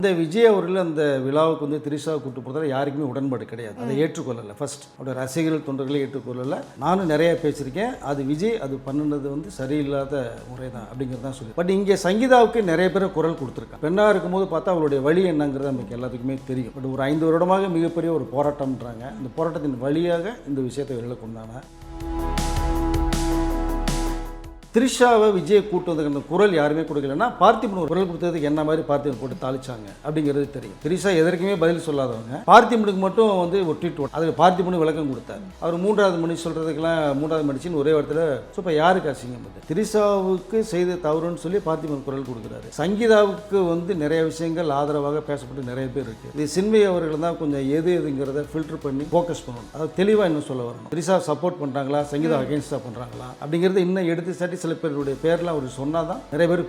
இந்த விஜய் அவர்கள் அந்த விழாவுக்கு வந்து திரிஷாவை கூட்டு போகிறதால யாருக்குமே உடன்பாடு கிடையாது. அதை ஏற்றுக்கொள்ளலை. ஃபர்ஸ்ட் அவருடைய ரசிகர்கள் தொண்டர்களை ஏற்றுக்கொள்ளலை. நானும் நிறைய பேசியிருக்கேன். அது விஜய் அது பண்ணுனது வந்து சரியில்லாத முறை தான் அப்படிங்கிறது தான் சொல்லி. பட் இங்கே சங்கீதாவுக்கு நிறைய பேர் குரல் கொடுத்துருக்காங்க. பெண்ணாக இருக்கும்போது பார்த்தா அவளுடைய வழி என்னங்கிறது நமக்கு எல்லாத்துக்குமே தெரியும். பட் ஒரு 5 வருடமாக மிகப்பெரிய ஒரு போராட்டம்ன்றாங்க. இந்த போராட்டத்தின் வழியாக இந்த விஷயத்தை வெளியில் கொண்டாங்க. திரிஷாவை விஜய் கூட்டு வந்ததுக்கு அந்த குரல் யாருமே கொடுக்கலன்னா பார்த்திபன் ஒரு குரல் கொடுத்ததுக்கு என்ன மாதிரி பார்த்திபன் போட்டு தாளிச்சாங்க அப்படிங்கிறது தெரியும். திரிஷா எதற்குமே பதில் சொல்லாதவங்க. பார்த்திபனுக்கு மட்டும் வந்து ஒரு ட்வீட் அதில் பார்த்திபனு விளக்கம் கொடுத்தார். அவர் 3வது மணி சொல்கிறதுக்கெல்லாம் 3வது மணிச்சின்னு ஒரே வாரத்தில் ஸோ இப்போ யாருக்கு அசிங்கம் வந்து திரிஷாவுக்கு செய்த தவறுன்னு சொல்லி பார்த்திபன் குரல் கொடுக்குறாரு. சங்கீதாவுக்கு வந்து நிறைய விஷயங்கள் ஆதரவாக பேசப்பட்டு நிறைய பேர் இருக்குது. இது சின்மை அவர்கள் தான் கொஞ்சம் எதுங்கிறத ஃபில்டர் பண்ணி ஃபோக்கஸ் பண்ணணும். அதாவது தெளிவாக இன்னும் சொல்ல வரணும். திரிஷா சப்போர்ட் பண்ணுறாங்களா, சங்கீதா அகேன்ஸ்டாக பண்ணுறாங்களா அப்படிங்கிறது இன்னும் எடுத்து சாட்டி சில பேருடைய பேர்லாம் அவர் சொன்னால் தான் நிறைய பேர்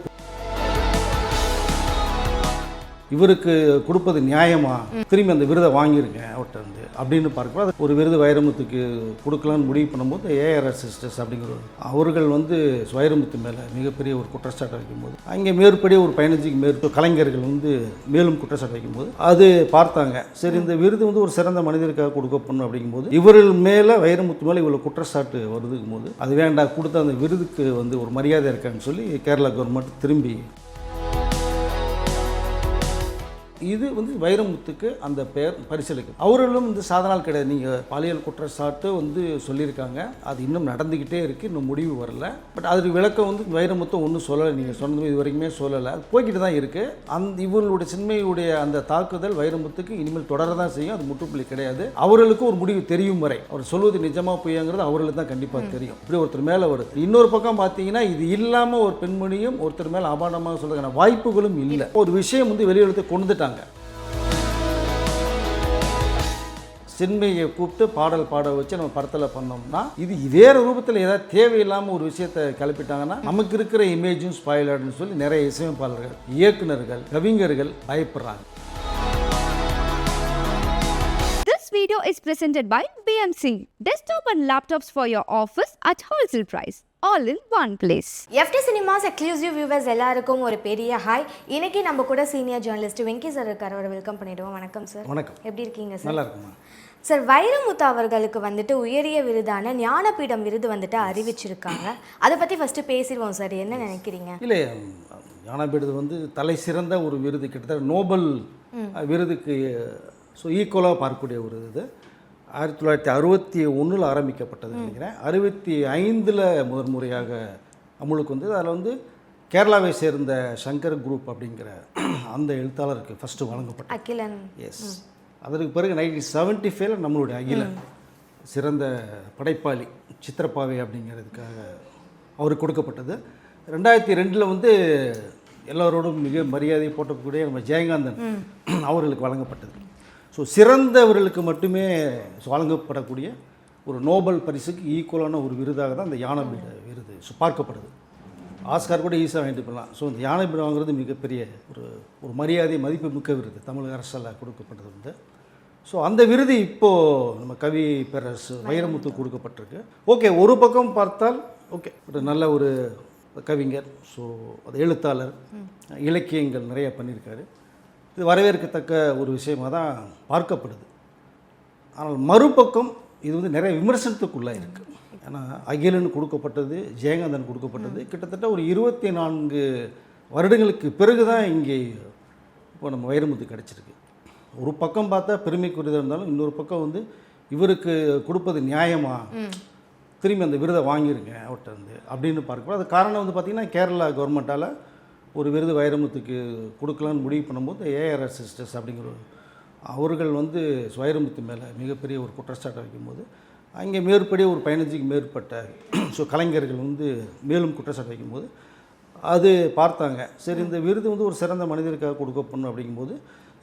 இவருக்கு கொடுப்பது நியாயமா, திரும்பி அந்த விருதை வாங்கியிருக்கேன் அவர்கிட்ட இருந்து அப்படின்னு பார்க்கும்போது ஒரு விருது வைரமுத்துக்கு கொடுக்கலான்னு முடிவு பண்ணும்போது ஏஆர்ஆர் சிஸ்டர்ஸ் அப்படிங்கிற அவர்கள் வந்து வைரமுத்து மேலே மிகப்பெரிய ஒரு குற்றச்சாட்டை வைக்கும்போது அங்கே மேற்படி ஒரு 15க்கு மேற்பட்ட கலைஞர்கள் வந்து மேலும் குற்றச்சாட்டு வைக்கும்போது அது பார்த்தாங்க. சரி, இந்த விருது வந்து ஒரு சிறந்த மனிதருக்காக கொடுக்கப்படணும் அப்படிங்கும்போது இவர்கள் மேலே வைரமுத்து மேலே இவ்வளோ குற்றச்சாட்டு வருதுக்கும் போது அது வேண்டாம், கொடுத்த அந்த விருதுக்கு வந்து ஒரு மரியாதை இருக்கான்னு சொல்லி கேரளா கவர்மெண்ட் திரும்பி இது வந்து வைரமுத்துக்கு அந்த பெயர் பரிசளிக்கும். அவர்களும் வந்து சாதனால் கிடையாது. நீங்கள் பாலியல் குற்றச்சாட்டு வந்து சொல்லியிருக்காங்க. அது இன்னும் நடந்துக்கிட்டே இருக்குது. இன்னும் முடிவு வரல. பட் அதுக்கு விளக்கம் வந்து வைரமுத்தும் ஒன்றும் சொல்லலை. நீங்கள் சொன்னது இது வரைக்குமே சொல்லலை. அது போய்கிட்டு தான் இருக்குது. இவர்களுடைய சின்மையுடைய அந்த தாக்குதல் வைரமுத்துக்கு இனிமேல் தொடர தான் செய்யும். அது முற்றுப்புள்ளி கிடையாது. அவர்களுக்கு ஒரு முடிவு தெரியும் வரை அவர் சொல்வது நிஜமாக பொய்யாங்கிறது அவர்களுக்கு தான் கண்டிப்பாக தெரியும். இப்படி ஒருத்தர் மேலே வருது. இன்னொரு பக்கம் பார்த்தீங்கன்னா இது இல்லாமல் ஒரு பெண்மணியும் ஒருத்தர் மேலே அபாண்டமாக சொல்றதுக்கான வாய்ப்புகளும் இல்லை. ஒரு விஷயம் வந்து வெளியெடுத்து கொண்டுட்டாங்க. சின்மையை கூப்பிட்டு பாடல் பாட வச்சு நம்ம படத்தில் பண்ணோம்னா இது வேறு ரூபத்தில் ஏதாவது தேவையில்லாமல் ஒரு விஷயத்தை கிளப்பிட்டாங்கன்னா நமக்கு இருக்கிற இமேஜும் ஸ்பாயில் ஆகிடுன்னு சொல்லி நிறைய இசையமைப்பாளர்கள், இயக்குநர்கள், கவிஞர்கள் பயப்படுறாங்க. This video is presented by BMC. Desktop and laptops for your office at wholesale price. All in one place. FT Cinemas exclusive viewers எல்லாருக்கும் ஒரு பெரிய ஹாய். இன்னைக்கு நம்ம கூட சீனியர் ஜேர்னலிஸ்ட் வெங்கி சார் இருக்கார். அவரை வெல்கம் பண்ணிடுவோம். வணக்கம் சார். வணக்கம். எப்படி இருக்கீங்க சார்? நல்லா இருக்குமா சார்? வைரமுத்து அவர்களுக்கு வந்துட்டு உயரிய விருதான ஞானபீடம் விருது வந்துட்டு அறிவிச்சிருக்காங்க. அதை பற்றி ஃபஸ்ட்டு பேசிடுவோம் சார். என்ன நினைக்கிறீங்க? இல்லை, ஞானபீடம் வந்து தலை சிறந்த ஒரு விருது, கிட்டத்தட்ட நோபல் விருதுக்கு ஈக்குவலாக பார்க்கக்கூடிய ஒரு இது. 1961 ஆரம்பிக்கப்பட்டது நினைக்கிறேன். 65 முதன்முறையாக அமுலுக்கு வந்து அதில் வந்து கேரளாவை சேர்ந்த சங்கர் குரூப் அப்படிங்கிற அந்த எழுத்தாளருக்கு ஃபஸ்ட்டு வழங்கப்பட்டது. அகிலன். எஸ். அதற்கு பிறகு 1975 நம்மளுடைய அகிலன் சிறந்த படைப்பாளி சித்திரப்பாவை அப்படிங்கிறதுக்காக அவருக்கு கொடுக்கப்பட்டது. 2002 வந்து எல்லோரோடும் மிக மரியாதை போட்டக்கூடிய நம்ம ஜெயகாந்தன் அவர்களுக்கு வழங்கப்பட்டது. சிறந்தவர்களுக்கு மட்டுமே வழங்கப்படக்கூடிய ஒரு நோபல் பரிசுக்கு ஈக்குவலான ஒரு விருதாக தான் இந்த ஞானபீட விருது பார்க்கப்படுது. ஆஸ்கார் கூட ஈஸியாக வாங்கிட்டு போகலாம். இந்த ஞானபீடம் வாங்குறது மிகப்பெரிய ஒரு மரியாதை, மதிப்பு மிக்க விருது தமிழக அரசால் கொடுக்கப்பட்டது வந்து. அந்த விருது இப்போது நம்ம கவி பேரரசு வைரமுத்து கொடுக்கப்பட்டிருக்கு. ஓகே, ஒரு பக்கம் பார்த்தால் ஓகே, ஒரு நல்ல ஒரு கவிஞர், அது எழுத்தாளர், இலக்கியங்கள் நிறைய பண்ணியிருக்காரு. இது வரவேற்கத்தக்க ஒரு விஷயமாக தான் பார்க்கப்படுது. ஆனால் மறுபக்கம் இது வந்து நிறைய விமர்சனத்துக்குள்ளாக இருக்குது. ஏன்னா அகிலன் கொடுக்கப்பட்டது, ஜெயகாந்தன் கொடுக்கப்பட்டது கிட்டத்தட்ட ஒரு 24 வருடங்களுக்கு பிறகு தான் இங்கே இப்போ நம்ம வைரமுத்து கிடச்சிருக்கு. ஒரு பக்கம் பார்த்தா பெருமைக்குரியதாக இருந்தாலும் இன்னொரு பக்கம் வந்து இவருக்கு கொடுப்பது நியாயமா, திரும்பி அந்த விருதை வாங்கியிருக்கேன் அவர்கிட்ட இருந்து அப்படின்னு பார்க்கும்போது அது காரணம் வந்து பார்த்திங்கன்னா கேரளா கவர்மெண்ட்டால் ஒரு விருது வைரமுத்துக்கு கொடுக்கலான்னு முடிவு பண்ணும்போது ஏஆர்ஆர் சிஸ்டர்ஸ் அப்படிங்கிற அவர்கள் வந்து வைரமுத்து மேலே மிகப்பெரிய ஒரு குற்றச்சாட்டை வைக்கும்போது அங்கே மேற்படி ஒரு 15க்கு மேற்பட்ட கலைஞர்கள் வந்து மேலும் குற்றச்சாட்டு வைக்கும்போது அது பார்த்தாங்க. சரி, இந்த விருது வந்து ஒரு சிறந்த மனிதருக்காக கொடுக்கப்படணும் அப்படிங்கும்போது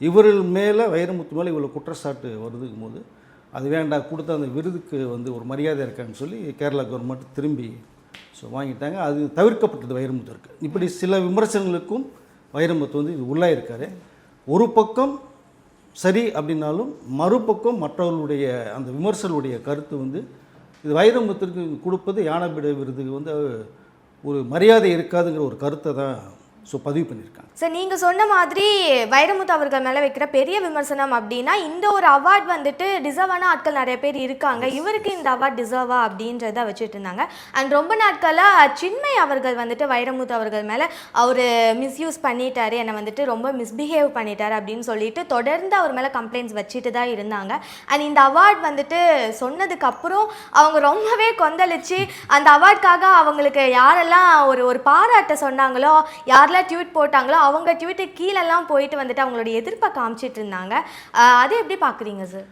இவர்கள் மேலே வைரமுத்து மேலே இவ்வளோ குற்றச்சாட்டு வருதுக்கும் போது அது வேண்டாம், கொடுத்த அந்த விருதுக்கு வந்து ஒரு மரியாதை இருக்கான்னு சொல்லி கேரளா கவர்மெண்ட் திரும்பி வாங்கிட்டாங்க. அது தவிர்க்கப்பட்டது வைரமுத்து இருக்குது. இப்படி சில விமர்சனங்களுக்கும் வைரமுத்து வந்து இது உள்ளாயிருக்காரு. ஒரு பக்கம் சரி அப்படின்னாலும் மறுபக்கம் மற்றவர்களுடைய அந்த விமர்சனுடைய கருத்து வந்து இது வைரமுத்திற்கு கொடுப்பது ஞானபீட விருதுக்கு வந்து ஒரு மரியாதை இருக்காதுங்கிற ஒரு கருத்தை தான் ஸோ பதிவு பண்ணியிருக்காங்க. சார் நீங்கள் சொன்ன மாதிரி வைரமுத்து அவர்கள் மேலே வைக்கிற பெரிய விமர்சனம் அப்படின்னா இந்த ஒரு அவார்ட் வந்துட்டு டிசர்வான ஆட்கள் நிறைய பேர் இருக்காங்க, இவருக்கு இந்த அவார்ட் டிசர்வா அப்படின்றத வச்சுட்டு இருந்தாங்க. அண்ட் ரொம்ப நாட்களாக சின்மய் அவர்கள் வந்துட்டு வைரமுத்து அவர்கள் மேலே அவர் மிஸ்யூஸ் பண்ணிட்டாரு, என்னை வந்துட்டு ரொம்ப மிஸ்பிஹேவ் பண்ணிட்டாரு அப்படின்னு சொல்லிட்டு தொடர்ந்து அவர் மேலே கம்ப்ளைண்ட்ஸ் வச்சுட்டு தான் இருந்தாங்க. அண்ட் இந்த அவார்ட் வந்துட்டு சொன்னதுக்கு அப்புறம் அவங்க ரொம்பவே கொந்தளிச்சு அந்த அவார்டுக்காக அவங்களுக்கு யாரெல்லாம் ஒரு பாராட்ட சொன்னாங்களோ, யாரெல்லாம் ட்வீட் போட்டாங்களோ அவங்க ட்வீட்டுக்கு கீழெல்லாம் போயிட்டு வந்துட்டு அவங்களுடைய எதிர்ப்பை காமிச்சிட்டு இருந்தாங்க. அதை எப்படி பார்க்குறீங்க சார்?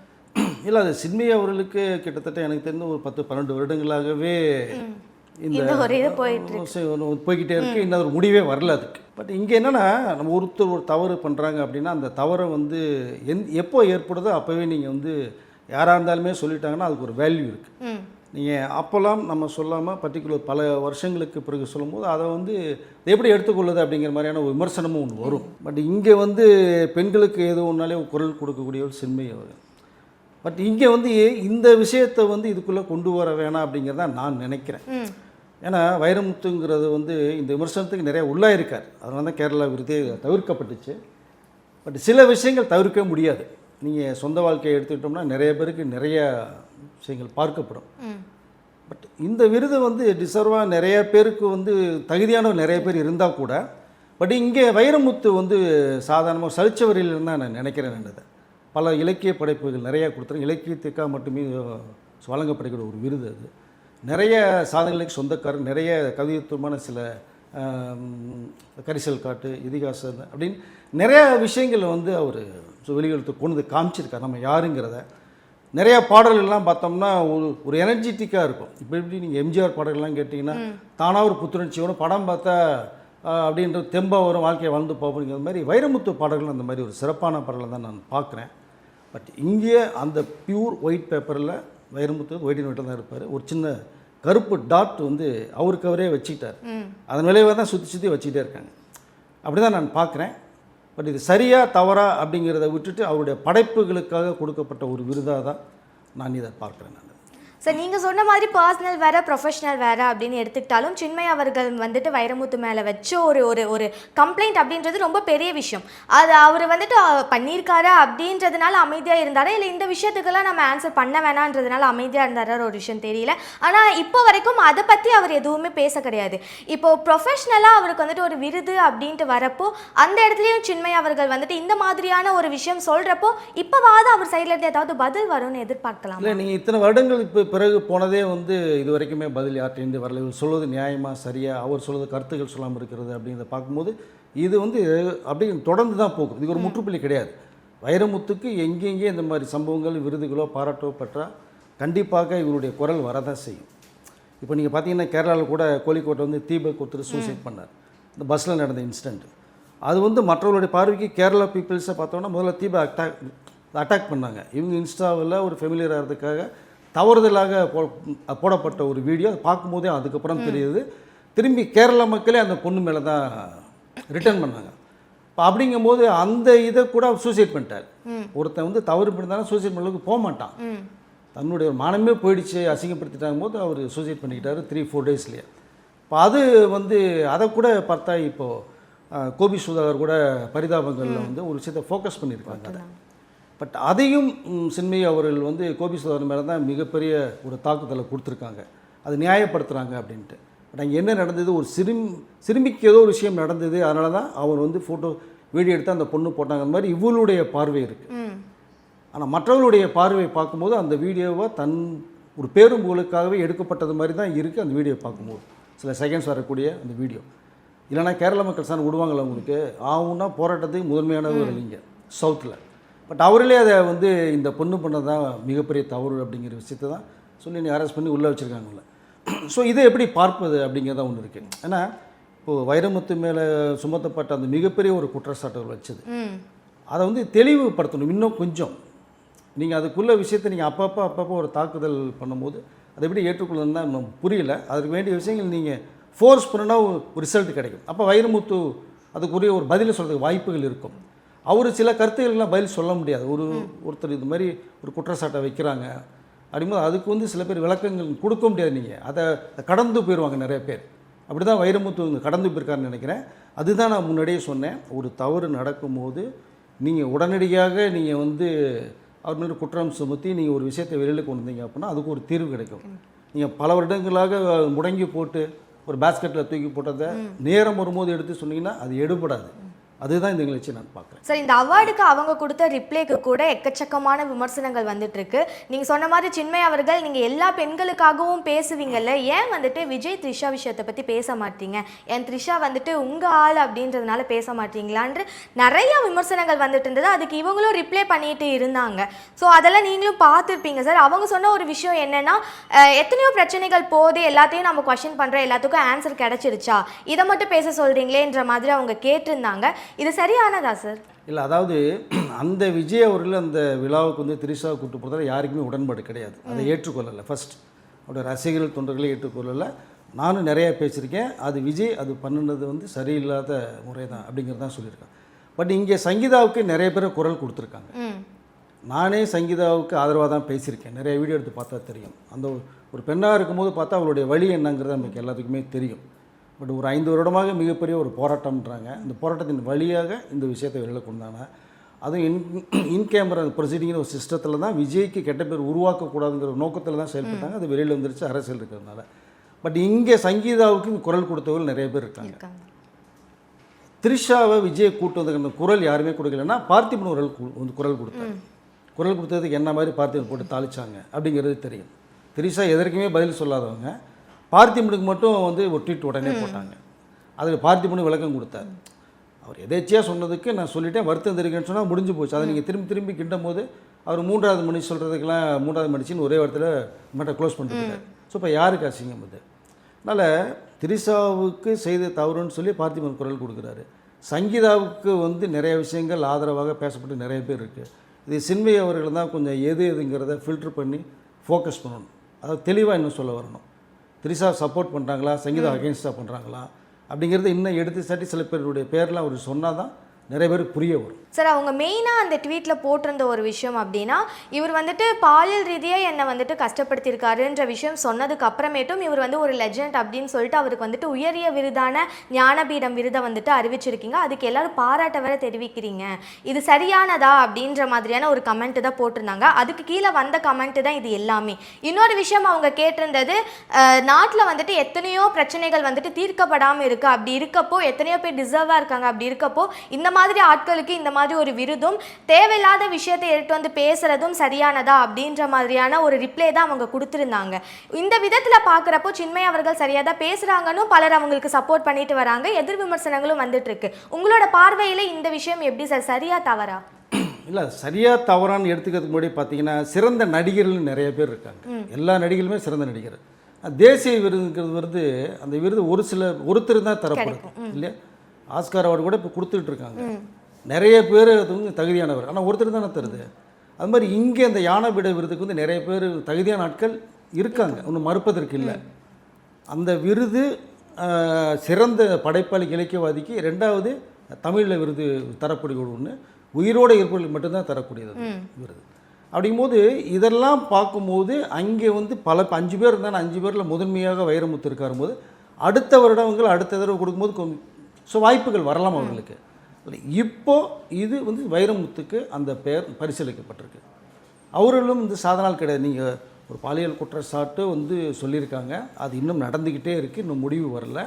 இல்லை, அது சின்மய் அவர்களுக்கு கிட்டத்தட்ட எனக்கு தெரிந்து ஒரு 10-12 வருடங்களாகவே இந்த ஒரு இது போய்கிட்டே இருக்குது. இன்னும் ஒரு முடிவே வரல அதுக்கு. பட் இங்கே என்னென்னா, நம்ம ஒருத்தர் ஒரு தவறு பண்ணுறாங்க அப்படின்னா அந்த தவறை வந்து எப்போ ஏற்படுதோ அப்போவே நீங்கள் வந்து யாராக இருந்தாலுமே சொல்லிட்டாங்கன்னா அதுக்கு ஒரு வேல்யூ இருக்குது. நீங்கள் அப்போல்லாம் நம்ம சொல்லாமல் பர்டிகுலர் பல வருஷங்களுக்கு பிறகு சொல்லும்போது அதை வந்து எப்படி எடுத்துக்கொள்ளுது அப்படிங்கிற மாதிரியான ஒரு விமர்சனமும் ஒன்று வரும். பட் இங்கே வந்து பெண்களுக்கு ஏதோ ஒன்றாலே குரல் கொடுக்கக்கூடிய ஒரு சின்மய் அவர். பட் இங்கே வந்து இந்த விஷயத்தை வந்து இதுக்குள்ளே கொண்டு வர வேணாம் அப்படிங்கிறத நான் நினைக்கிறேன். ஏன்னா வைரமுத்துங்கிறது வந்து இந்த விமர்சனத்துக்கு நிறைய உள்ளாயிருக்கார். அதனால தான் கேரளா விருதே தவிர்க்கப்பட்டுச்சு. பட் சில விஷயங்கள் தவிர்க்கவே முடியாது. நீங்கள் சொந்த வாழ்க்கையை எடுத்துக்கிட்டோம்னா நிறைய பேருக்கு நிறைய விஷயங்கள் பார்க்கப்படும். பட் இந்த விருது வந்து டிசர்வாக நிறைய பேருக்கு வந்து தகுதியான நிறைய பேர் இருந்தால் கூட, பட் இங்கே வைரமுத்து வந்து சாதாரணமாக சலிச்சவரில் தான் நான் நினைக்கிறேன். என்னது பல இலக்கிய படைப்புகள் நிறையா கொடுத்துருங்க. இலக்கியத்துக்காக மட்டுமே வழங்கப்படுகிற ஒரு விருது அது. நிறைய சாதனைகளுக்கு சொந்தக்காரர், நிறைய கவித்துவமான சில கரிசல் காட்டு, இதிகாசம் அப்படின்னு நிறையா விஷயங்கள் வந்து அவர் வெளியெடுத்து கொண்டு காமிச்சிருக்கார் நம்ம யாருங்கிறத. நிறையா பாடல்கள்லாம் பார்த்தோம்னா ஒரு எனர்ஜெட்டிக்காக இருக்கும். இப்போ எப்படி நீங்கள் எம்ஜிஆர் பாடல்கள்லாம் கேட்டிங்கன்னா தானாக ஒரு புத்துணர்ச்சியோட படம் பார்த்தா அப்படின்ற தெம்பாக வரும், வாழ்க்கையை வாழ்ந்து போகிற மாதிரி வைரமுத்து பாடல்கள் அந்த மாதிரி ஒரு சிறப்பான பாடலை தான் நான் பார்க்குறேன். பட் இங்கே அந்த பியூர் ஒயிட் பேப்பரில் வைரமுத்து ஒயிட் அண்ட் ஒயிட்டில் தான் இருப்பார். ஒரு சின்ன கருப்பு டாட் வந்து அவருக்கு அவரே வச்சுக்கிட்டார். அதன் விளைவாக தான் சுற்றி வச்சுக்கிட்டே இருக்காங்க. அப்படி தான் நான் பார்க்குறேன். பட் இது சரியா தவறா அப்படிங்கிறத விட்டுட்டு அவருடைய படைப்புகளுக்காக கொடுக்கப்பட்ட ஒரு விருதாக தான் நான் இதை பார்க்குறேன். நான் சார் நீங்கள் சொன்ன மாதிரி பர்சனல் வேறு ப்ரொஃபஷனல் வேறு அப்படின்னு எடுத்துக்கிட்டாலும் சின்மய் அவர்கள் வந்துட்டு வைரமுத்து மேலே வச்ச ஒரு கம்ப்ளைண்ட் அப்படின்றது ரொம்ப பெரிய விஷயம். அது அவர் வந்துட்டு பண்ணியிருக்காரா அப்படின்றதுனால அமைதியாக இருந்தாரா, இல்லை இந்த விஷயத்துக்கெல்லாம் நம்ம ஆன்சர் பண்ண வேணான்றதுனால அமைதியாக இருந்தாரா ஒரு விஷயம் தெரியல. ஆனால் இப்போ வரைக்கும் அதை பற்றி அவர் எதுவுமே பேச கிடையாது. இப்போது ப்ரொஃபஷ்னலாக அவருக்கு வந்துட்டு ஒரு விருது அப்படின்ட்டு வரப்போ அந்த இடத்துலையும் சின்மய் அவர்கள் வந்துட்டு இந்த மாதிரியான ஒரு விஷயம் சொல்கிறப்போ இப்போவாவது அவர் சைட்லேருந்து ஏதாவது பதில் வரும்னு எதிர்பார்க்கலாம். இல்லை, நீங்கள் இத்தனை வருடங்கள் இப்போ பிறகு போனதே வந்து இது வரைக்குமே பதில் யார்கிட்டேருந்து வரல. இவர் சொல்வது நியாயமாக சரியா, அவர் சொல்வது கருத்துக்கள் சொல்லாமல் இருக்கிறது அப்படிங்கிறத பார்க்கும்போது இது வந்து அப்படி தொடர்ந்து தான் போகும். இது ஒரு முற்றுப்புள்ளி கிடையாது. வைரமுத்துக்கு எங்கெங்கே இந்த மாதிரி சம்பவங்கள் விருதுகளோ பாராட்டோ பெற்றால் கண்டிப்பாக இவருடைய குரல் வரதான் செய்யும். இப்போ நீங்கள் பார்த்தீங்கன்னா கேரளாவில் கூட கோழிக்கோட்டை வந்து தீபக் ஒருத்தர் சூசைட் பண்ணார். இந்த பஸ்ஸில் நடந்த இன்சிடெண்ட் அது வந்து மற்றவர்களுடைய பார்வைக்கு கேரளா பீப்புள்ஸை பார்த்தோன்னா முதல்ல தீபக் அட்டாக் பண்ணாங்க. இவங்க இன்ஸ்டாவில் ஒரு ஃபெமிலியர் ஆகிறதுக்காக தவறுதலாக போடப்பட்ட ஒரு வீடியோ. அதை பார்க்கும்போதே அதுக்கப்புறம் தெரியுது திரும்பி கேரளா மக்களே அந்த பொண்ணு மேலே தான் ரிட்டர்ன் பண்ணாங்க. இப்போ அப்படிங்கும்போது அந்த இதை கூட அவர் சூசைட் பண்ணிட்டார். ஒருத்தன் வந்து தவறு பண்ணியிருந்தாலும் சூசைட் பண்ணளவுக்கு போக மாட்டான். தன்னுடைய மானமே போயிடுச்சு, அசிங்கப்படுத்திட்டாங்க போது அவர் சூசைட் பண்ணிக்கிட்டார் 3-4 டேஸ்லேயே. இப்போ அது வந்து அதை கூட பார்த்தா இப்போது கோபி சுதாகர் கூட பரிதாபங்களில் வந்து ஒரு விஷயத்தை ஃபோக்கஸ் பண்ணியிருக்காங்க. அதை பட் அதையும் சின்மய் அவர்கள் வந்து கோபி சுதாகர் மேலே தான் மிகப்பெரிய ஒரு தாக்குதலை கொடுத்துருக்காங்க. அது நியாயப்படுத்துகிறாங்க அப்படின்ட்டு. பட் அங்கே என்ன நடந்தது, ஒரு சிறுமிக்கு ஏதோ ஒரு விஷயம் நடந்தது, அதனால தான் அவர் வந்து ஃபோட்டோ வீடியோ எடுத்து அந்த பொண்ணு போட்டாங்க. அந்த மாதிரி இவளுடைய பார்வை இருக்குது. ஆனால் மற்றவர்களுடைய பார்வையை பார்க்கும்போது அந்த வீடியோவை ஒரு பேரும் புகழுக்காகவே எடுக்கப்பட்டது மாதிரி தான் இருக்குது. அந்த வீடியோ பார்க்கும்போது சில செகண்ட்ஸ் வரக்கூடிய அந்த வீடியோ இல்லைனா கேரளா மக்கள் சார் விடுவாங்களா உங்களுக்கு ஆகுன்னா போராட்டத்துக்கு முதன்மையானவர் இல்லைங்க சவுத்தில். பட் அவர்களே அதை வந்து இந்த பொண்ணு பண்ணதான் மிகப்பெரிய தவறு அப்படிங்கிற விஷயத்தை தான் சொல்லி நீ அரெஸ்ட் பண்ணி உள்ளே வச்சுருக்காங்கல்ல. ஸோ இதை எப்படி பார்ப்பது அப்படிங்கிறதான் ஒன்று இருக்குது. ஏன்னா இப்போது வைரமுத்து மேலே சுமத்தப்பட்ட அந்த மிகப்பெரிய ஒரு குற்றச்சாட்டுகள் வச்சது அதை வந்து தெளிவுபடுத்தணும். இன்னும் கொஞ்சம் நீங்கள் அதுக்குள்ள விஷயத்தை நீங்கள் அப்பப்போ ஒரு தாக்குதல் பண்ணும்போது அதை எப்படி ஏற்றுக்கொள்ளணும்னு தான் இன்னும் புரியல. அதுக்கு வேண்டிய விஷயங்கள் நீங்கள் ஃபோர்ஸ் பண்ணுன்னா ஒரு ரிசல்ட் கிடைக்கும். அப்போ வைரமுத்து அதுக்குரிய ஒரு பதிலை சொல்கிறதுக்கு வாய்ப்புகள் இருக்கும். அவர் சில கருத்துக்கள்லாம் பதில் சொல்ல முடியாது. ஒருத்தர் இது மாதிரி ஒரு குற்றச்சாட்டை வைக்கிறாங்க அப்படிங்கும்போது அதுக்கு வந்து சில பேர் விளக்கங்கள் கொடுக்க முடியாது. நீங்கள் அதை கடந்து போயிடுவாங்க நிறைய பேர். அப்படி தான் வைரமுத்து இங்க கடந்து போயிருக்காருன்னு நினைக்கிறேன். அதுதான் நான் முன்னாடியே சொன்னேன், ஒரு தவறு நடக்கும்போது நீங்கள் உடனடியாக நீங்கள் வந்து அவர் மேலே குற்றம் சுமத்தி நீங்கள் ஒரு விஷயத்தை வெளியில் கொண்டு வந்தீங்க அப்படின்னா அதுக்கு ஒரு தீர்வு கிடைக்கும். நீங்கள் பல வருடங்களாக முடங்கி போட்டு ஒரு பேஸ்கெட்டில் தூக்கி போட்டதை நேரம் வரும்போது எடுத்து சொன்னீங்கன்னா அது எடுபடாது. அதுதான் இந்த நிகழ்ச்சி நான் பார்க்குறேன். சார், இந்த அவார்டுக்கு அவங்க கொடுத்த ரிப்ளைக்கு கூட எக்கச்சக்கமான விமர்சனங்கள் வந்துட்டு இருக்கு. நீங்க சொன்ன மாதிரி சின்மய் அவர்கள், நீங்க எல்லா பெண்களுக்காகவும் பேசுவீங்கல்ல, ஏன் வந்துட்டு விஜய் த்ரிஷா விஷயத்தை பத்தி பேச மாட்டீங்க, என் த்ரிஷா வந்துட்டு உங்க ஆள் அப்படின்றதுனால பேச மாட்டீங்களான்னு நிறைய விமர்சனங்கள் வந்துட்டு இருந்தது. அதுக்கு இவங்களும் ரிப்ளை பண்ணிட்டு இருந்தாங்க. ஸோ அதெல்லாம் நீங்களும் பார்த்துருப்பீங்க சார். அவங்க சொன்ன ஒரு விஷயம் என்னன்னா, எத்தனையோ பிரச்சனைகள் போது, எல்லாத்தையும் நம்ம கொஸ்டின் பண்றோம், எல்லாத்துக்கும் ஆன்சர் கிடைச்சிருச்சா, இதை மட்டும் பேச சொல்றீங்களேன்ற மாதிரி அவங்க கேட்டிருந்தாங்க. இது சரியானதா சார்? இல்லை, அதாவது அந்த விஜய் அவர்கள் அந்த விழாவுக்கு வந்து திரிஷாவை கூப்பிட்டு போகிறதால யாருக்குமே உடன்பாடு கிடையாது. அதை ஏற்றுக்கொள்ளலை. ஃபர்ஸ்ட் அவருடைய ரசிகர்கள் தொண்டர்களை ஏற்றுக்கொள்ளலை. நானும் நிறையா பேசியிருக்கேன். அது விஜய் அது பண்ணினது வந்து சரியில்லாத முறை தான் அப்படிங்கிறது தான் சொல்லியிருக்கேன். பட் இங்கே சங்கீதாவுக்கு நிறைய பேர் குரல் கொடுத்துருக்காங்க. நானே சங்கீதாவுக்கு ஆதரவாக தான் பேசியிருக்கேன். நிறைய வீடியோ எடுத்து பார்த்தா தெரியும். அந்த ஒரு பெண்ணாக இருக்கும்போது பார்த்தா அவளுடைய வழி என்னங்கிறது நமக்கு எல்லாத்துக்குமே தெரியும். பட் ஒரு 5 வருடமாக மிகப்பெரிய ஒரு போராட்டம்ன்றாங்க. இந்த போராட்டத்தின் வழியாக இந்த விஷயத்தை வெளியில் கொண்டாங்க. அதுவும் இன் கேமரா ப்ரொசீடிங்கிற ஒரு சிஸ்டத்தில் தான் விஜய்க்கு கெட்ட பேர் உருவாக்கக்கூடாதுங்கிற நோக்கத்தில் தான் செயல்பட்டாங்க. அது வெளியில் வந்துருச்சு அரசியல் இருக்கிறதுனால. பட் இங்கே சங்கீதாவுக்கு குரல் கொடுத்தவர்கள் நிறைய பேர் இருக்காங்க. த்ரிஷாவை விஜயை கூட்டுவதுக்கு அந்த குரல் யாருமே கொடுக்கலன்னா பார்த்திபன் வந்து குரல் கொடுத்தாங்க. குரல் கொடுத்ததுக்கு என்ன மாதிரி பார்த்திபன் போட்டு தாளிச்சாங்க அப்படிங்கிறது தெரியும். த்ரிஷா எதற்குமே பதில் சொல்லாதவங்க பார்த்திபனுக்கு மட்டும் வந்து ஒரு ட்வீட் உடனே போட்டாங்க. அதில் பார்த்திபனு விளக்கம் கொடுத்தார். அவர் எதேச்சியாக சொன்னதுக்கு நான் சொல்லிட்டேன், வருத்தம் தெரிவிக்கன்னு சொன்னால் முடிஞ்சு போச்சு. அதை நீங்கள் திரும்பி திரும்பி கிண்டும் போது அவர் 3வது மணி சொல்கிறதுக்கெல்லாம் 3வது மணிச்சின்னு ஒரே வாரத்தில் மட்டும் க்ளோஸ் பண்ணிட்டு. ஸோ இப்போ யாருக்கு அசிங்கம் அது? அதனால் திரிஷாவுக்கு செய்த தவறுன்னு சொல்லி பார்த்திபன் குரல் கொடுக்குறாரு. சங்கீதாவுக்கு வந்து நிறைய விஷயங்கள் ஆதரவாக பேசப்பட்டு நிறைய பேர் இருக்குது. இது சின்மய் அவர்கள் தான் கொஞ்சம் எதுங்கிறத ஃபில்ட்ரு பண்ணி ஃபோக்கஸ் பண்ணணும். அதாவது தெளிவாக இன்னும் சொல்ல வரணும். திரிஷா சப்போர்ட் பண்ணுறாங்களா, சங்கீதா அகேன்ஸ்டாக பண்ணுறாங்களா அப்படிங்கிறது இன்னும் எடுத்து சாட்டி சில பேருடைய பேர்லாம் அவர் சொன்னால் தான் நிறைய பேருக்கு புரிய வரும். சார், அவங்க மெயினாக அந்த ட்வீட்டில் போட்டிருந்த ஒரு விஷயம் அப்படின்னா, இவர் வந்துட்டு பாலியல் ரீதியாக என்னை வந்துட்டு கஷ்டப்படுத்தியிருக்காருன்ற விஷயம் சொன்னதுக்கு அப்புறமேட்டும் இவர் வந்து ஒரு லெஜண்ட் அப்படின்னு சொல்லிட்டு அவருக்கு வந்துட்டு உயரிய விருதான ஞானபீடம் விருதை வந்துட்டு அறிவிச்சிருக்கீங்க. அதுக்கு எல்லாரும் பாராட்ட வர தெரிவிக்கிறீங்க. இது சரியானதா அப்படின்ற மாதிரியான ஒரு கமெண்ட் தான் போட்டிருந்தாங்க. அதுக்கு கீழே வந்த கமெண்ட் தான் இது எல்லாமே. இன்னொரு விஷயம் அவங்க கேட்டிருந்தது, நாட்டில் வந்துட்டு எத்தனையோ பிரச்சனைகள் வந்துட்டு தீர்க்கப்படாமல் இருக்குது, அப்படி இருக்கப்போ எத்தனையோ பேர் டிசர்வாக இருக்காங்க, அப்படி இருக்கப்போ இந்த மாதிரி ஆட்களுக்கு இந்த மாதிரி ஒரு விருதும் தேவையில்லாத விஷயத்தை எடுத்து வந்து பேசுறதும் சரியானதா அப்படின்ற மாதிரியான ஒரு ரிப்ளை தான் அவங்க கொடுத்துருந்தாங்க. இந்த விதத்தில் பார்க்குறப்போ சின்மய் அவர்கள் சரியாக தான் பேசுகிறாங்கன்னு பலர் அவங்களுக்கு சப்போர்ட் பண்ணிட்டு வராங்க. எதிர் விமர்சனங்களும் வந்துட்டு இருக்கு. உங்களோட பார்வையில் இந்த விஷயம் எப்படி சார், சரியா தவறா? இல்லை, சரியாக தவறான்னு எடுத்துக்கிறதுக்கு முன்னாடி பார்த்தீங்கன்னா சிறந்த நடிகர்கள் நிறைய பேர் இருக்காங்க. எல்லா நடிகர்களுமே சிறந்த நடிகர். தேசிய விருதுங்கிறது வருது, அந்த விருது ஒருத்தர் தான் தரப்படுது இல்லையா? ஆஸ்கார் அவார்டு கூட இப்போ கொடுத்துட்டு இருக்காங்க. நிறைய பேர் அது வந்து தகுதியானவர், ஆனால் ஒருத்தர் தானே தருது. அது மாதிரி இங்கே அந்த ஞானபீட விருதுக்கு வந்து நிறைய பேர் தகுதியான ஆட்கள் இருக்காங்க, ஒன்றும் மறுப்பதற்கு இல்லை. அந்த விருது சிறந்த படைப்பாளி இலக்கியவாதிக்கு, 2வது தமிழில் விருது தரக்கூடிய ஒன்று உயிரோடு இருப்பவர்களுக்கு மட்டும்தான் தரக்கூடியது விருது. அப்படிங்கும்போது இதெல்லாம் பார்க்கும்போது அங்கே வந்து 5 பேர் இருந்தாலும் 5 பேரில் முதன்மையாக வைரமுத்து இருக்காரும்போது அடுத்த வருடங்கள் அடுத்த தடவை கொடுக்கும்போது ஸோ வாய்ப்புகள் வரலாம் அவர்களுக்கு. இப்போது இது வந்து வைரமுத்துக்கு அந்த பெயர் பரிசீலிக்கப்பட்டிருக்கு. அவர்களும் வந்து சாதனால் கிடையாது. நீங்கள் ஒரு பாலியல் குற்றச்சாட்டு வந்து சொல்லியிருக்காங்க, அது இன்னும் நடந்துக்கிட்டே இருக்குது, இன்னும் முடிவு வரல.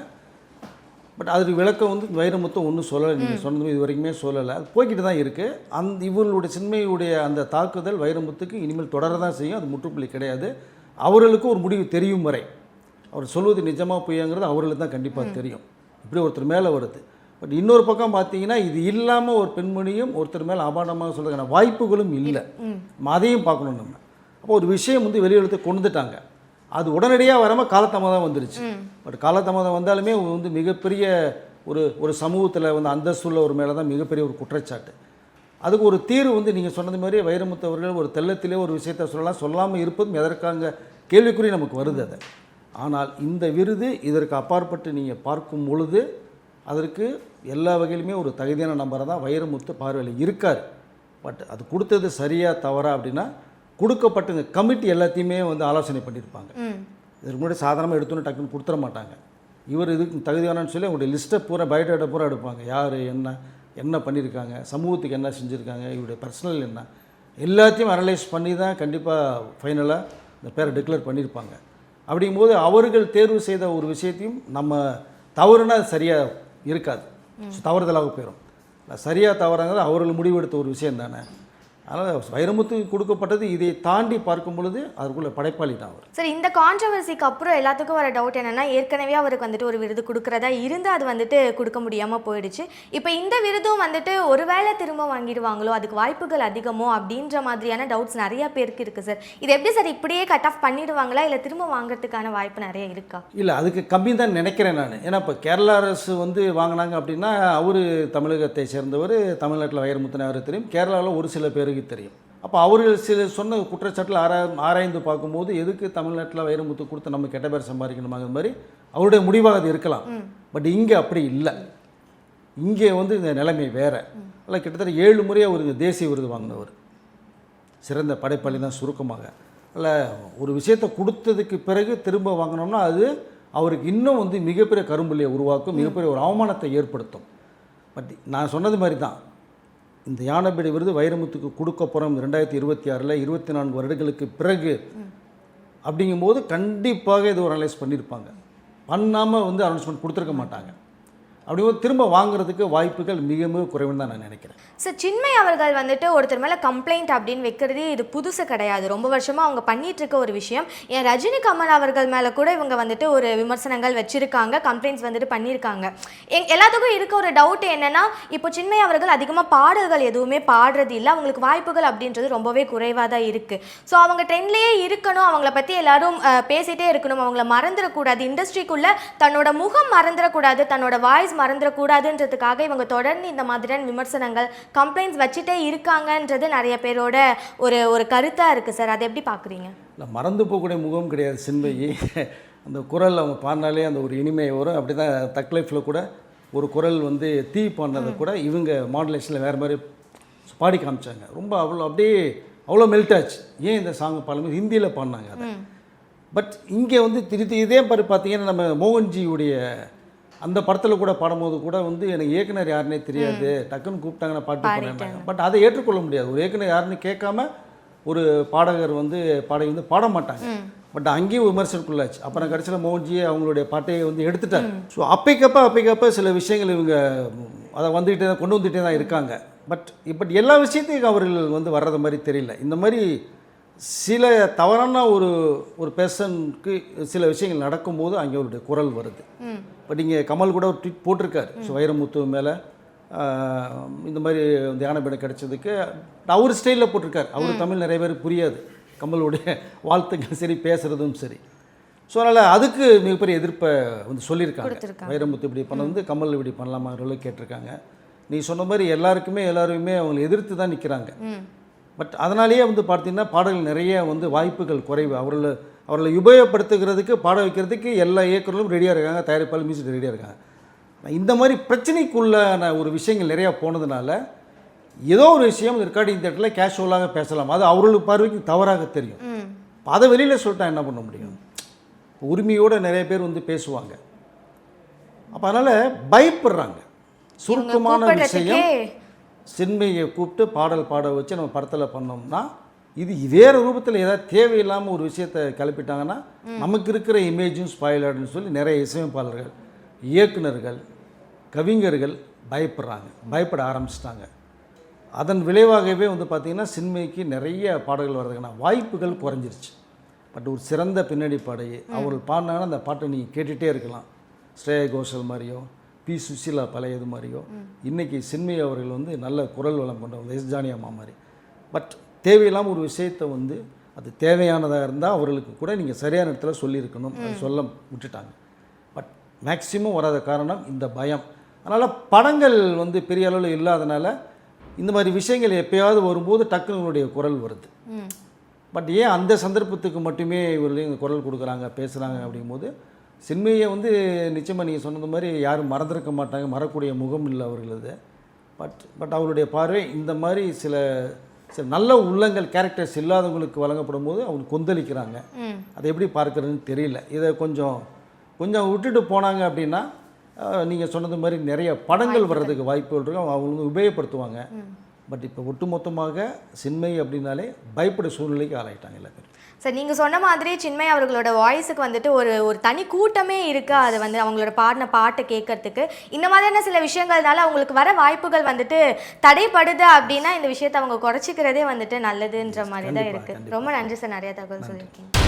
பட் அதுக்கு விளக்கம் வந்து வைரமுத்து ஒன்றும் சொல்லலை. நீங்கள் சொன்னது இது வரைக்குமே சொல்லலை, அது போய்கிட்டு தான் இருக்குது. இவர்களுடைய சின்மையுடைய அந்த தாக்குதல் வைரமுத்துக்கு இனிமேல் தொடர தான் செய்யும். அது முற்றுப்புள்ளி கிடையாது. அவர்களுக்கு ஒரு முடிவு தெரியும் வரை அவர் சொல்வது நிஜமாக பொய்யாங்கிறது அவர்களுக்கு தான் கண்டிப்பாக தெரியும். இப்படி ஒருத்தர் மேலே வருது. பட் இன்னொரு பக்கம் பார்த்தீங்கன்னா இது இல்லாமல் ஒரு பெண்மணியும் ஒருத்தர் மேலே அபாண்டமாக சொல்கிறதுக்கான வாய்ப்புகளும் இல்லை. அதையும் பார்க்கணும் நம்ம. அப்போ ஒரு விஷயம் வந்து வெளியெடுத்து கொண்டுட்டாங்க, அது உடனடியாக வராமல் காலதாமதம் வந்துருச்சு. பட் காலதாமதம் வந்தாலுமே வந்து மிகப்பெரிய ஒரு சமூகத்தில் வந்து அந்தஸ்துள்ள ஒரு மேலே தான் மிகப்பெரிய ஒரு குற்றச்சாட்டு. அதுக்கு ஒரு தீர்வு வந்து நீங்கள் சொன்னது மாதிரி வைரமுத்து அவர்கள் ஒரு தெள்ளத்திலே ஒரு விஷயத்தை சொல்லாமல் இருப்பதும் எதற்காக கேள்விக்குறி நமக்கு வருது. அதை ஆனால் இந்த விருது இதற்கு அப்பாற்பட்டு நீங்கள் பார்க்கும் பொழுது அதற்கு எல்லா வகையிலுமே ஒரு தகுதியான நம்பரை தான் வைரமுத்து பார்வையில் இருக்கார். பட் அது கொடுத்தது சரியாக தவறா அப்படின்னா, கொடுக்கப்பட்ட கமிட்டி எல்லாத்தையுமே வந்து ஆலோசனை பண்ணியிருப்பாங்க. இதற்கு முன்னாடி சாதாரணமாக எடுத்தோன்னு டக்குன்னு கொடுத்துட மாட்டாங்க. இவர் இதுக்கு தகுதியானன்னு சொல்லி அவங்களுடைய லிஸ்ட்டை பூரா பயோடேட்டா பூரா எடுப்பாங்க. யார் என்ன பண்ணியிருக்காங்க, சமூகத்துக்கு என்ன செஞ்சுருக்காங்க, இவருடைய பர்சனல் என்ன, எல்லாத்தையும் அனலைஸ் பண்ணி தான் கண்டிப்பாக ஃபைனலாக இந்த பேரை டிக்ளேர் பண்ணியிருப்பாங்க. அப்படிங்கும்போது அவர்கள் தேர்வு செய்த ஒரு விஷயத்தையும் நம்ம தவறுனா அது சரியாக இருக்காது, தவறுதலாக போயிடும். சரியாக தவறாங்கிறது அவர்கள் முடிவெடுத்த ஒரு விஷயம் தானே. அதனால் வைரமுத்துக்கு கொடுக்கப்பட்டது இதை தாண்டி பார்க்கும் பொழுது அதுக்குள்ள படைப்பாளி தான் அவர். சரி, இந்த கான்ட்ரவர்சிக்கு அப்புறம் எல்லாத்துக்கும் வர டவுட் என்னன்னா, ஏற்கனவே அவருக்கு வந்துட்டு ஒரு விருது கொடுக்குறதா இருந்து அது வந்துட்டு கொடுக்க முடியாமல் போயிடுச்சு. இப்போ இந்த விருதும் வந்துட்டு ஒருவேளை திரும்ப வாங்கிடுவாங்களோ, அதுக்கு வாய்ப்புகள் அதிகமோ அப்படின்ற மாதிரியான டவுட்ஸ் நிறைய பேருக்கு இருக்குது சார். இது எப்படி சார், இப்படியே கட் ஆஃப் பண்ணிடுவாங்களா இல்லை திரும்ப வாங்குறதுக்கான வாய்ப்பு நிறைய இருக்கா? இல்லை, அதுக்கு கம்மி தான் நினைக்கிறேன் நான். ஏன்னா இப்போ கேரளா அரசு வாங்கினாங்க அப்படின்னா அவர் தமிழகத்தை சேர்ந்தவர், தமிழ்நாட்டில் வைரமுத்துன்னு அவருக்கு தெரியும், கேரளாவில் ஒரு சில பேருக்கு தெரியும். அப்போ அவர்கள் சில சொன்ன குற்றச்சாட்டில் ஆராய்ந்து பார்க்கும்போது எதுக்கு தமிழ்நாட்டில் வைரமுத்து கொடுத்து நம்ம கெட்ட பேர் சம்பாதிக்கணுமாங்கிற மாதிரி அவருடைய முடிவாக அது இருக்கலாம். பட் இங்கே அப்படி இல்லை. இங்கே இந்த நிலைமை வேறு. இல்லை, கிட்டத்தட்ட 7 முறை அவருக்கு தேசிய விருது வாங்கினவர், சிறந்த படைப்பாளி தான் சுருக்கமாக. இல்லை, ஒரு விஷயத்தை கொடுத்ததுக்கு பிறகு திரும்ப வாங்கினோம்னா அது அவருக்கு இன்னும் மிகப்பெரிய கரும்புள்ளியை உருவாக்கும், மிகப்பெரிய ஒரு அவமானத்தை ஏற்படுத்தும். பட் நான் சொன்னது மாதிரி தான், இந்த ஞானபீட விருது வைரமுத்துக்கு கொடுக்க போகிறோம் 2026 24 வருடங்களுக்கு பிறகு அப்படிங்கும்போது கண்டிப்பாக இது ஒரு அனலைஸ் பண்ணியிருப்பாங்க. பண்ணாமல் அனௌன்ஸ்மெண்ட் கொடுத்துருக்க மாட்டாங்க. அப்படிங்கும்போது திரும்ப வாங்குறதுக்கு வாய்ப்புகள் மிக மிக குறைவுன்னு தான் நான் நினைக்கிறேன். சார், சின்மய் அவர்கள் ஒருத்தர் மேலே கம்ப்ளைண்ட் அப்படின்னு வைக்கிறது இது புதுசு கிடையாது. ரொம்ப வருஷமாக அவங்க பண்ணிட்டு இருக்க ஒரு விஷயம். ஏன் ரஜினி கமல் அவர்கள் மேலே கூட இவங்க ஒரு விமர்சனங்கள் வச்சுருக்காங்க, கம்ப்ளைண்ட்ஸ் பண்ணியிருக்காங்க. எல்லாத்துக்கும் இருக்க ஒரு டவுட் என்னென்னா, இப்போ சின்மய் அவர்கள் அதிகமாக பாடல்கள் எதுவுமே பாடுறது இல்லை, அவங்களுக்கு வாய்ப்புகள் அப்படின்றது ரொம்பவே குறைவாக தான் இருக்குது. ஸோ அவங்க ட்ரெண்ட்லேயே இருக்கணும், அவங்கள பற்றி எல்லாரும் பேசிகிட்டே இருக்கணும், அவங்கள மறந்துடக்கூடாது, இண்டஸ்ட்ரிக்குள்ளே தன்னோட முகம் மறந்துடக்கூடாது, தன்னோட வாய்ஸ் மறந்துடக்கூடாதுன்றதுக்காக இவங்க தொடர்ந்து இந்த மாதிரியான விமர்சனங்கள் கம்ப்ளைண்ட்ஸ் வச்சுட்டே இருக்காங்கன்றது நிறைய பேரோட ஒரு கருத்தாக இருக்குது சார். அதை எப்படி பார்க்குறீங்க? இல்லை, மறந்து போகக்கூடிய முகம் கிடையாது சின்மயி. அந்த குரல் அவங்க பாடினாலே அந்த ஒரு இனிமை வரும். அப்படி தான் தக் லைஃப்பில் கூட ஒரு குரல் தீ பாடினதை கூட இவங்க மாடுலேஷனில் வேறு மாதிரி பாடி காமிச்சாங்க. ரொம்ப அவ்வளோ மெல்ட் ஆச்சு. ஏன் இந்த சாங் பாடும்போது ஹிந்தியில் பாடினாங்க அதை. பட் இங்கே திருத்தி இதே மாதிரி பார்த்தீங்கன்னா நம்ம மோகன்ஜியுடைய அந்த படத்தில் கூட பாடும்போது கூட எனக்கு இயக்குனர் யாருன்னே தெரியாது, டக்குன்னு கூப்பிட்டாங்கன்னா பாட்டு பண்ணாங்க. பட் அதை ஏற்றுக்கொள்ள முடியாது. ஒரு இயக்குனர் யாருன்னு கேட்காம ஒரு பாடகர் பாடகி பாட மாட்டாங்க. பட் அங்கேயும் விமர்சனக்குள்ளாச்சு. அப்புறம் கடைசியில் மோகன்ஜியை அவங்களுடைய பாட்டையை எடுத்துட்டாங்க. ஸோ அப்பைக்கப்போ சில விஷயங்கள் இவங்க அதை கொண்டு வந்துகிட்டே தான் இருக்காங்க. பட் எல்லா விஷயத்தையும் அவர்கள் வர்றது மாதிரி தெரியல. இந்த மாதிரி சில தவறான ஒரு பேர்சனுக்கு சில விஷயங்கள் நடக்கும்போது அங்கே அவருடைய குரல் வருது. பட் இங்கே கமல் கூட ஒரு ட்வீட் போட்டிருக்காரு. ஸோ வைரமுத்து மேலே இந்த மாதிரி ஞானபீடம் கிடைச்சதுக்கு அவர் ஸ்டைலில் போட்டிருக்காரு. அவர் தமிழ் நிறைய பேருக்கு புரியாது, கமலுடைய வாழ்த்துக்கள் சரி, பேசுகிறதும் சரி. ஸோ அதனால் அதுக்கு மிகப்பெரிய எதிர்ப்பை சொல்லியிருக்காங்க. வைரமுத்து இப்படி பண்ண கமல் இப்படி பண்ணலாமா கேட்டிருக்காங்க. நீ சொன்ன மாதிரி எல்லாருமே அவங்களை எதிர்த்து தான் நிற்கிறாங்க. பட் அதனாலேயே பார்த்தீங்கன்னா பாடல்கள் நிறைய வாய்ப்புகள் குறைவு. அவர்களை உபயோகப்படுத்துகிறதுக்கு பாட வைக்கிறதுக்கு எல்லா இயக்குநர்களும் ரெடியாக இருக்காங்க, தயாரிப்பாளர் மியூசிக் ரெடியாக இருக்காங்க. இந்த மாதிரி பிரச்சனைக்குள்ளான ஒரு விஷயங்கள் நிறையா போனதுனால ஏதோ ஒரு விஷயம் ரெக்கார்டிங் தியேட்டரில் கேஷுவலாக பேசலாம், அது அவர்களுக்கு பார்வைக்கு தவறாக தெரியும். அதை வெளியில் சொல்லிட்டா என்ன பண்ண முடியும்? உரிமையோடு நிறைய பேர் பேசுவாங்க. அப்போ அதனால் பயப்படுறாங்க. சுருக்கமான விஷயம், சின்மையை கூப்பிட்டு பாடல் பாட வச்சு நம்ம படத்தில் பண்ணோம்னா இது வேறு ரூபத்தில் ஏதாவது தேவையில்லாமல் ஒரு விஷயத்தை கிளப்பிட்டாங்கன்னா நமக்கு இருக்கிற இமேஜும் ஸ்பாயில் ஆகிடுன்னு சொல்லி நிறைய இசையமைப்பாளர்கள், இயக்குநர்கள், கவிஞர்கள் பயப்பட ஆரம்பிச்சிட்டாங்க. அதன் விளைவாகவே பார்த்திங்கன்னா சின்மைக்கு நிறைய பாடல்கள் வர்றதுக்கான வாய்ப்புகள் குறைஞ்சிருச்சு. பட் ஒரு சிறந்த பின்னணி பாடகி அவர்கள் பாடினாங்கன்னா அந்த பாட்டை நீங்கள் கேட்டுகிட்டே இருக்கலாம். ஸ்ரேயா கோஷல் மாதிரியோ, பி சுஷீலா பழையது மாதிரியோ, இன்றைக்கி சின்மை அவர்கள் நல்ல குரல் வளம் கொண்டவங்க, எஸ் ஜானி அம்மா மாதிரி. பட் தேவையில்லாமல் ஒரு விஷயத்தை அது தேவையானதாக இருந்தால் அவர்களுக்கு கூட நீங்கள் சரியான இடத்துல சொல்லியிருக்கணும், அது சொல்ல விட்டுட்டாங்க. பட் மேக்சிமம் வராத காரணம் இந்த பயம். அதனால் படங்கள் பெரிய அளவில் இல்லாதனால இந்த மாதிரி விஷயங்கள் எப்போயாவது வரும்போது டக்குனுடைய குரல் வருது. பட் ஏன் அந்த சந்தர்ப்பத்துக்கு மட்டுமே இவர்கள் இந்த குரல் கொடுக்குறாங்க, பேசுகிறாங்க அப்படிங்கும்போது சின்மையை நிச்சயமாக நீங்கள் சொன்னது மாதிரி யாரும் மறந்துருக்க மாட்டாங்க, மறக்கூடிய முகம் இல்லை அவர்களது. பட் அவருடைய பார்வை இந்த மாதிரி சில நல்ல உள்ளங்கள், கேரக்டர்ஸ் இல்லாதவங்களுக்கு வழங்கப்படும் போது அவங்க கொந்தளிக்கிறாங்க. அதை எப்படி பார்க்குறதுன்னு தெரியல. இதை கொஞ்சம் கொஞ்சம் விட்டுட்டு போனாங்க அப்படின்னா நீங்கள் சொன்னது மாதிரி நிறைய படங்கள் வர்றதுக்கு வாய்ப்புகள் இருக்கும், அவங்க வந்து உபயோகப்படுத்துவாங்க. பட் இப்போ ஒட்டுமொத்தமாக சின்மை அப்படின்னாலே பயப்பட சூழ்நிலைக்கு ஆளாயிட்டாங்க எல்லா பேரும். சார் நீங்கள் சொன்ன மாதிரி சின்மய் அவர்களோட வாய்ஸுக்கு வந்துட்டு ஒரு தனி கூட்டமே இருக்குது, அது வந்து அவங்களோட பாடின பாட்டை கேட்கறதுக்கு. இந்த மாதிரியான சில விஷயங்கள்னால அவங்களுக்கு வர வாய்ப்புகள் வந்துட்டு தடைப்படுது அப்படின்னா இந்த விஷயத்தை அவங்க குறைச்சிக்கிறதே வந்துட்டு நல்லதுன்ற மாதிரி தான் இருக்குது. ரொம்ப நன்றி சார், நிறைய தகவல் சொல்லியிருக்கீங்க.